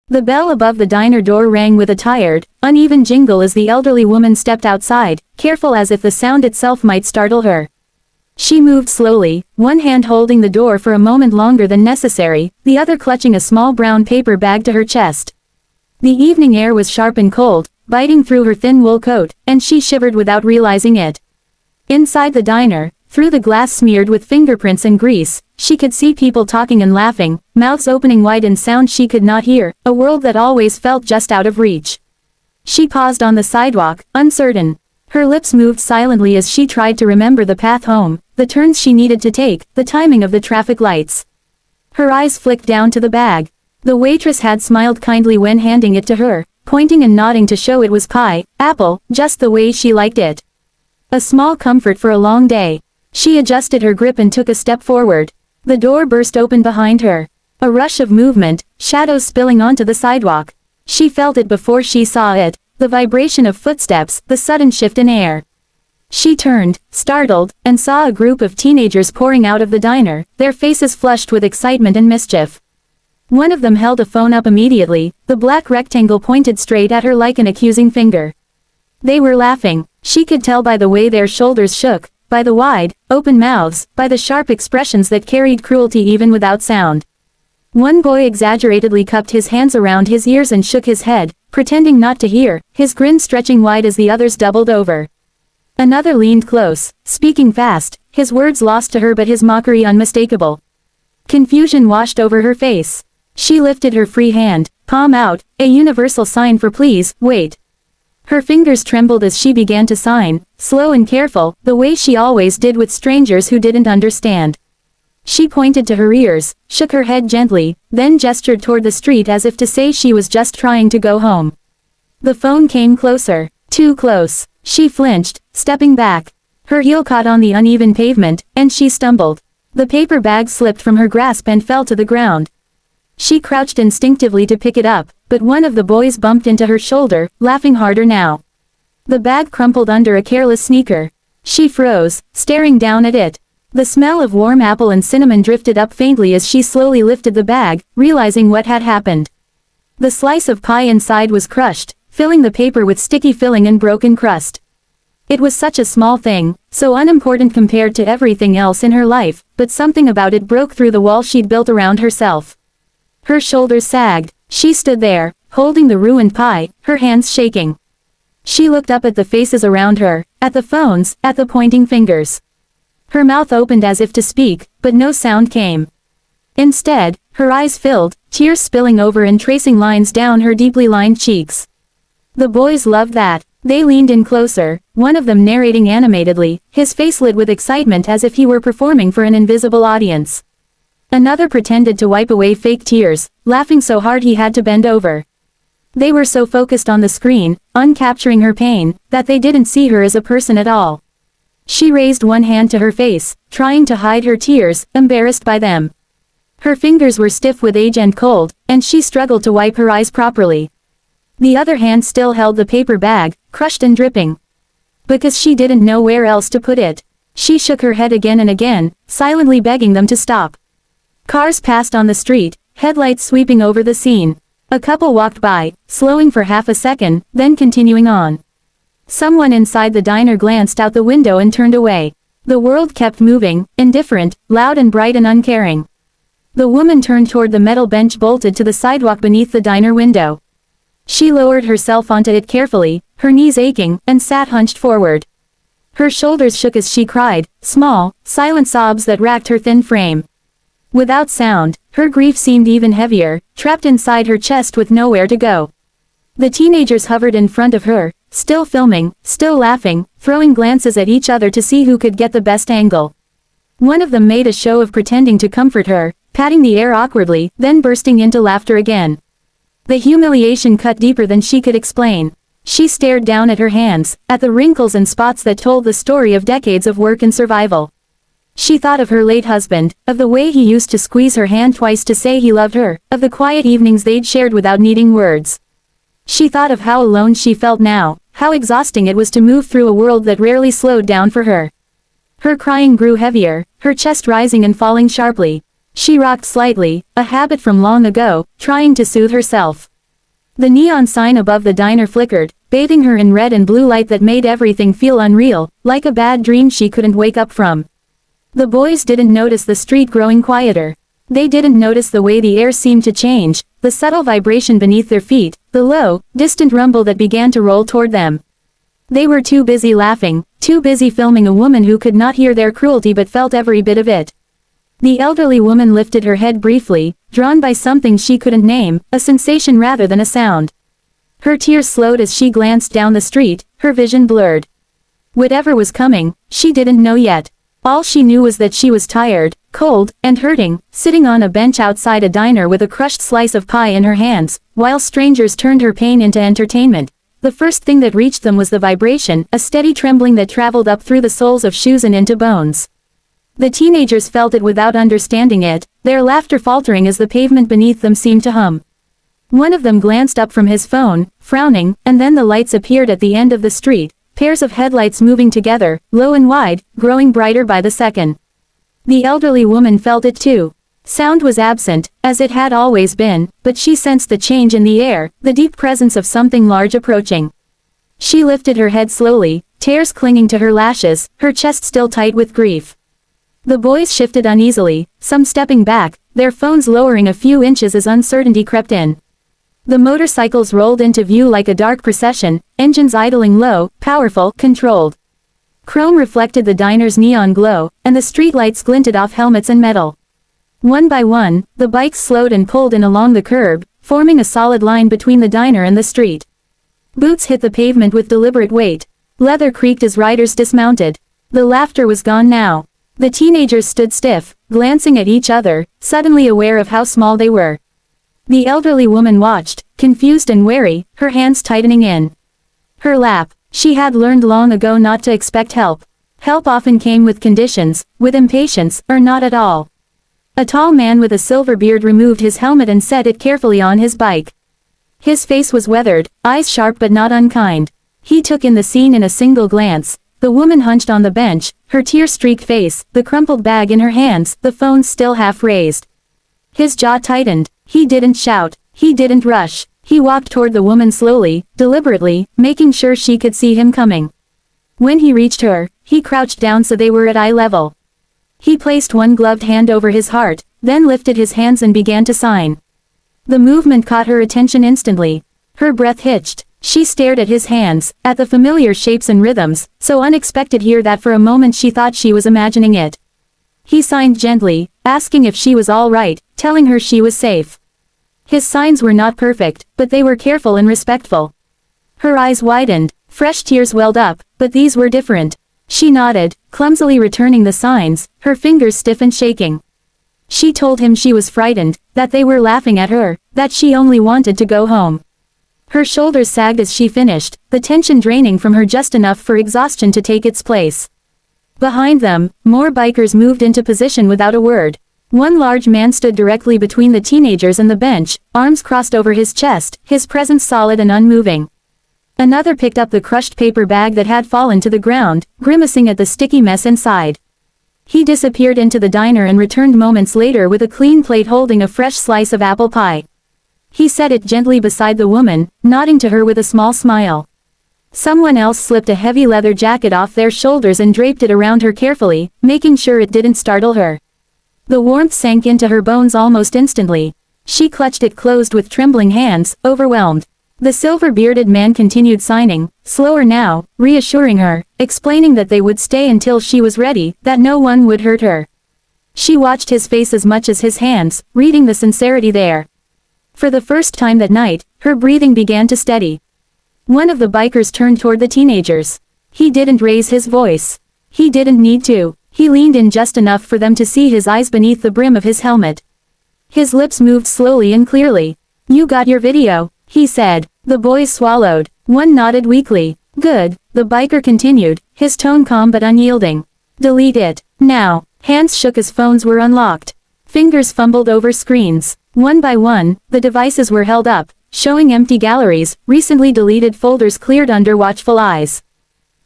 The bell above the diner door rang with a tired, uneven jingle as the elderly woman stepped outside, careful as if the sound itself might startle her. She moved slowly, one hand holding the door for a moment longer than necessary, the other clutching a small brown paper bag to her chest. The evening air was sharp and cold, biting through her thin wool coat, and she shivered without realizing it. Inside the diner, through the glass smeared with fingerprints and grease, she could see people talking and laughing, mouths opening wide in sounds she could not hear, a world that always felt just out of reach. She paused on the sidewalk, uncertain. Her lips moved silently as she tried to remember the path home, the turns she needed to take, the timing of the traffic lights. Her eyes flicked down to the bag. The waitress had smiled kindly when handing it to her, pointing and nodding to show it was pie, apple, just the way she liked it. A small comfort for a long day. She adjusted her grip and took a step forward. The door burst open behind her. A rush of movement, shadows spilling onto the sidewalk. She felt it before she saw it, the vibration of footsteps, the sudden shift in air. She turned, startled, and saw a group of teenagers pouring out of the diner, their faces flushed with excitement and mischief. One of them held a phone up immediately, the black rectangle pointed straight at her like an accusing finger. They were laughing, she could tell by the way their shoulders shook, by the wide, open mouths, by the sharp expressions that carried cruelty even without sound. One boy exaggeratedly cupped his hands around his ears and shook his head, pretending not to hear, his grin stretching wide as the others doubled over. Another leaned close, speaking fast, his words lost to her but his mockery unmistakable. Confusion washed over her face. She lifted her free hand, palm out, a universal sign for please, wait. Her fingers trembled as she began to sign, slow and careful, the way she always did with strangers who didn't understand. She pointed to her ears, shook her head gently, then gestured toward the street as if to say she was just trying to go home. The phone came closer, too close. She flinched, stepping back. Her heel caught on the uneven pavement, and she stumbled. The paper bag slipped from her grasp and fell to the ground. She crouched instinctively to pick it up, but one of the boys bumped into her shoulder, laughing harder now. The bag crumpled under a careless sneaker. She froze, staring down at it. The smell of warm apple and cinnamon drifted up faintly as she slowly lifted the bag, realizing what had happened. The slice of pie inside was crushed, filling the paper with sticky filling and broken crust. It was such a small thing, so unimportant compared to everything else in her life, but something about it broke through the wall she'd built around herself. Her shoulders sagged. She stood there, holding the ruined pie, her hands shaking. She looked up at the faces around her, at the phones, at the pointing fingers. Her mouth opened as if to speak, but no sound came. Instead, her eyes filled, tears spilling over and tracing lines down her deeply lined cheeks. The boys loved that. They leaned in closer, one of them narrating animatedly, his face lit with excitement as if he were performing for an invisible audience. Another pretended to wipe away fake tears, laughing so hard he had to bend over. They were so focused on the screen, uncapturing her pain, that they didn't see her as a person at all. She raised one hand to her face, trying to hide her tears, embarrassed by them. Her fingers were stiff with age and cold, and she struggled to wipe her eyes properly. The other hand still held the paper bag, crushed and dripping. Because she didn't know where else to put it. She shook her head again and again, silently begging them to stop. Cars passed on the street, headlights sweeping over the scene. A couple walked by, slowing for half a second, then continuing on. Someone inside the diner glanced out the window and turned away. The world kept moving, indifferent, loud and bright and uncaring. The woman turned toward the metal bench bolted to the sidewalk beneath the diner window. She lowered herself onto it carefully, her knees aching, and sat hunched forward. Her shoulders shook as she cried, small, silent sobs that racked her thin frame. Without sound, her grief seemed even heavier, trapped inside her chest with nowhere to go. The teenagers hovered in front of her, still filming, still laughing, throwing glances at each other to see who could get the best angle. One of them made a show of pretending to comfort her, patting the air awkwardly, then bursting into laughter again. The humiliation cut deeper than she could explain. She stared down at her hands, at the wrinkles and spots that told the story of decades of work and survival. She thought of her late husband, of the way he used to squeeze her hand twice to say he loved her, of the quiet evenings they'd shared without needing words. She thought of how alone she felt now, how exhausting it was to move through a world that rarely slowed down for her. Her crying grew heavier, her chest rising and falling sharply. She rocked slightly, a habit from long ago, trying to soothe herself. The neon sign above the diner flickered, bathing her in red and blue light that made everything feel unreal, like a bad dream she couldn't wake up from. The boys didn't notice the street growing quieter. They didn't notice the way the air seemed to change, the subtle vibration beneath their feet, the low, distant rumble that began to roll toward them. They were too busy laughing, too busy filming a woman who could not hear their cruelty but felt every bit of it. The elderly woman lifted her head briefly, drawn by something she couldn't name, a sensation rather than a sound. Her tears slowed as she glanced down the street, her vision blurred. Whatever was coming, she didn't know yet. All she knew was that she was tired, cold, and hurting, sitting on a bench outside a diner with a crushed slice of pie in her hands, while strangers turned her pain into entertainment. The first thing that reached them was the vibration, a steady trembling that traveled up through the soles of shoes and into bones. The teenagers felt it without understanding it, their laughter faltering as the pavement beneath them seemed to hum. One of them glanced up from his phone, frowning, and then the lights appeared at the end of the street, pairs of headlights moving together, low and wide, growing brighter by the second. The elderly woman felt it too. Sound was absent, as it had always been, but she sensed the change in the air, the deep presence of something large approaching. She lifted her head slowly, tears clinging to her lashes, her chest still tight with grief. The boys shifted uneasily, some stepping back, their phones lowering a few inches as uncertainty crept in. The motorcycles rolled into view like a dark procession, engines idling low, powerful, controlled. Chrome reflected the diner's neon glow, and the streetlights glinted off helmets and metal. One by one, the bikes slowed and pulled in along the curb, forming a solid line between the diner and the street. Boots hit the pavement with deliberate weight. Leather creaked as riders dismounted. The laughter was gone now. The teenagers stood stiff, glancing at each other, suddenly aware of how small they were. The elderly woman watched, confused and wary, her hands tightening in her lap. She had learned long ago not to expect help. Help often came with conditions, with impatience, or not at all. A tall man with a silver beard removed his helmet and set it carefully on his bike. His face was weathered, eyes sharp but not unkind. He took in the scene in a single glance. The woman hunched on the bench, her tear-streaked face, the crumpled bag in her hands, the phone still half raised. His jaw tightened. He didn't shout. He didn't rush. He walked toward the woman slowly, deliberately, making sure she could see him coming. When he reached her, he crouched down so they were at eye level. He placed one gloved hand over his heart, then lifted his hands and began to sign. The movement caught her attention instantly. Her breath hitched. She stared at his hands, at the familiar shapes and rhythms, so unexpected here that for a moment she thought she was imagining it. He signed gently, asking if she was all right, telling her she was safe. His signs were not perfect, but they were careful and respectful. Her eyes widened, fresh tears welled up, but these were different. She nodded, clumsily returning the signs, her fingers stiff and shaking. She told him she was frightened, that they were laughing at her, that she only wanted to go home. Her shoulders sagged as she finished, the tension draining from her just enough for exhaustion to take its place. Behind them, more bikers moved into position without a word. One large man stood directly between the teenagers and the bench, arms crossed over his chest, his presence solid and unmoving. Another picked up the crushed paper bag that had fallen to the ground, grimacing at the sticky mess inside. He disappeared into the diner and returned moments later with a clean plate holding a fresh slice of apple pie. He set it gently beside the woman, nodding to her with a small smile. Someone else slipped a heavy leather jacket off their shoulders and draped it around her carefully, making sure it didn't startle her. The warmth sank into her bones almost instantly. She clutched it closed with trembling hands, overwhelmed. The silver-bearded man continued signing, slower now, reassuring her, explaining that they would stay until she was ready, that no one would hurt her. She watched his face as much as his hands, reading the sincerity there. For the first time that night, her breathing began to steady. One of the bikers turned toward the teenagers. He didn't raise his voice. He didn't need to. He leaned in just enough for them to see his eyes beneath the brim of his helmet. His lips moved slowly and clearly. "You got your video," he said. The boys swallowed. One nodded weakly. "Good," the biker continued, his tone calm but unyielding. "Delete it. Now." Hands shook as phones were unlocked. Fingers fumbled over screens. One by one, the devices were held up, showing empty galleries, recently deleted folders cleared under watchful eyes.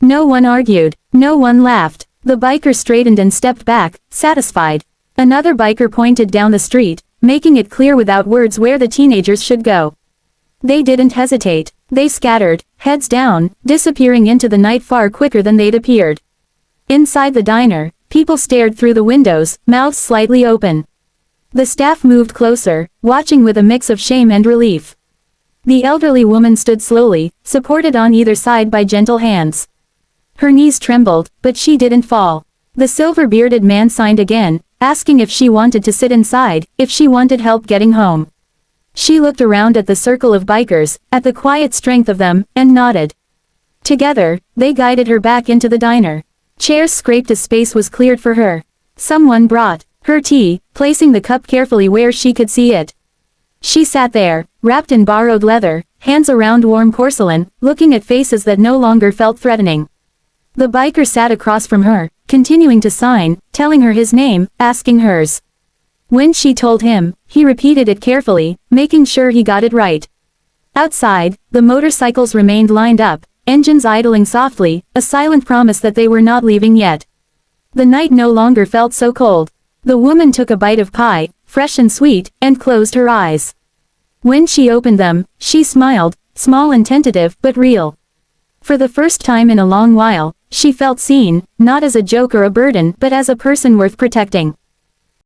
No one argued. No one laughed. The biker straightened and stepped back, satisfied. Another biker pointed down the street, making it clear without words where the teenagers should go. They didn't hesitate. They scattered, heads down, disappearing into the night far quicker than they'd appeared. Inside the diner, people stared through the windows, mouths slightly open. The staff moved closer, watching with a mix of shame and relief. The elderly woman stood slowly, supported on either side by gentle hands. Her knees trembled, but she didn't fall. The silver-bearded man signed again, asking if she wanted to sit inside, if she wanted help getting home. She looked around at the circle of bikers, at the quiet strength of them, and nodded. Together, they guided her back into the diner. Chairs scraped as space was cleared for her. Someone brought her tea, placing the cup carefully where she could see it. She sat there, wrapped in borrowed leather, hands around warm porcelain, looking at faces that no longer felt threatening. The biker sat across from her, continuing to sign, telling her his name, asking hers. When she told him, he repeated it carefully, making sure he got it right. Outside, the motorcycles remained lined up, engines idling softly, a silent promise that they were not leaving yet. The night no longer felt so cold. The woman took a bite of pie, fresh and sweet, and closed her eyes. When she opened them, she smiled, small and tentative, but real. For the first time in a long while, she felt seen, not as a joke or a burden, but as a person worth protecting.